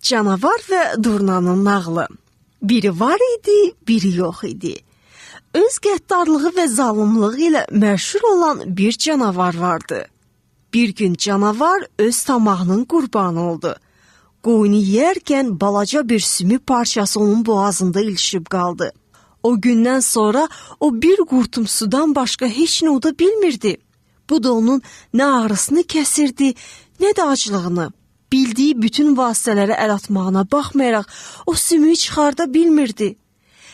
Canavar və Durnanın nağılı. Biri var idi, biri yox idi. Öz qəddarlığı və zalımlığı ilə məşhur olan bir canavar vardı. Bir gün canavar öz tamağının qurbanı oldu. Qoyunu yeyərkən balaca bir sümük parçası onun boğazında ilişib qaldı. O gündən sonra o bir qurtum sudan başqa heç nə uda bilmirdi. Bu da onun nə ağrısını kəsirdi, nə də aclığını. Bildiyi bütün vasitələrə əl atmağına baxmayaraq o sümüyü çıxarda bilmirdi.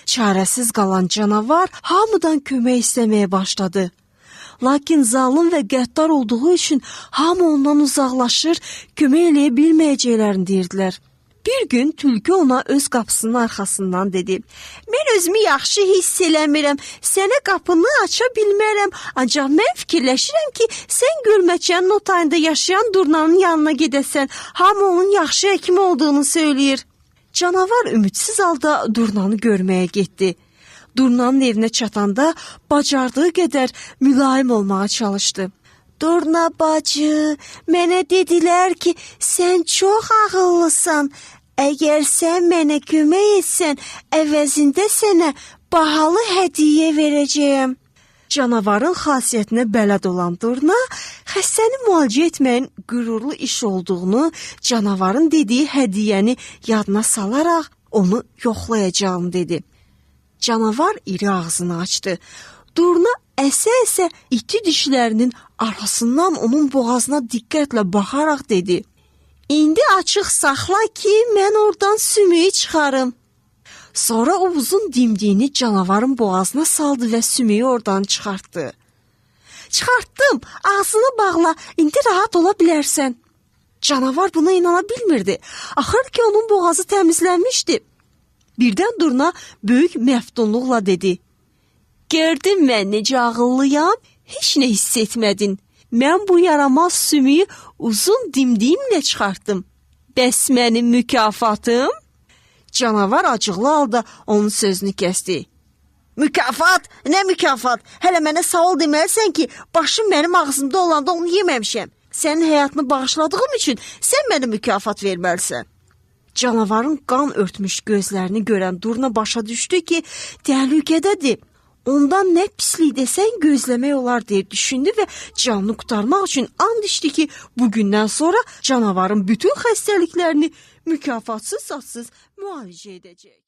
Çarəsiz qalan canavar hamıdan kömək istəməyə başladı. Lakin zalım və qəddar olduğu üçün hamı ondan uzaqlaşır, kömək eləyə bilməyəcəklərini deyirdilər. Bir gün tülkü ona öz qapısının arxasından dedi: "Mən özümü yaxşı hiss eləmirəm, sənə qapını aça bilmərəm, ancaq mən fikirləşirəm ki, sən gölməçənin o tayında yaşayan Durnanın yanına gedəsən, hamı onun yaxşı həkim olduğunu söyləyir." Canavar ümidsiz halda Durnanı görməyə getdi. Durnanın evinə çatanda bacardığı qədər mülayim olmağa çalışdı. "Durna bacı, mənə dedilər ki, sən çox ağıllısan. Əgər sən mənə kömək etsən, əvəzində sənə bahalı hədiyyə verəcəyəm." Canavarın xasiyyətinə bələd olan Durna, xəstəni müalicə etməyin qürurlu iş olduğunu, canavarın dediyi hədiyyəni yadına salaraq onu yoxlayacağını dedi. Canavar iri ağzını açdı. Durna əsə-əsə iti dişlərinin arasından onun boğazına diqqətlə baxaraq dedi: "İndi açıq saxla ki, mən oradan sümüyü çıxarım." Sonra o uzun dimdiyini canavarın boğazına saldı və sümüyü oradan çıxartdı. "Çıxartdım, ağzını bağla, indi rahat ola bilərsən." Canavar buna inana bilmirdi. Axır ki, onun boğazı təmizlənmişdi. Birdən Durna böyük məftunluqla dedi: "Gördün mən necə ağıllıyam? Heç nə hiss etmədin. Mən bu yaramaz sümüyü uzun dimdiyimlə çıxartdım. Bəs mənim mükafatım?" Canavar acıqlı halda onun sözünü kəsdi. "Mükafat? Nə mükafat? Hələ mənə sağ ol deməlisən ki, başım mənim ağzımda olanda onu yeməmişəm. Sənin həyatını bağışladığım üçün sən mənə mükafat verməlisən." Canavarın qan örtmüş gözlərini görən Durna başa düşdü ki, təhlükədədir. Ondan nə pislik desən gözləmək olar deyə düşündü və canını qurtarmaq üçün and içdi ki, bugündən sonra canavarın bütün xəstəliklərini mükafatsız-satsız müalicə edəcək.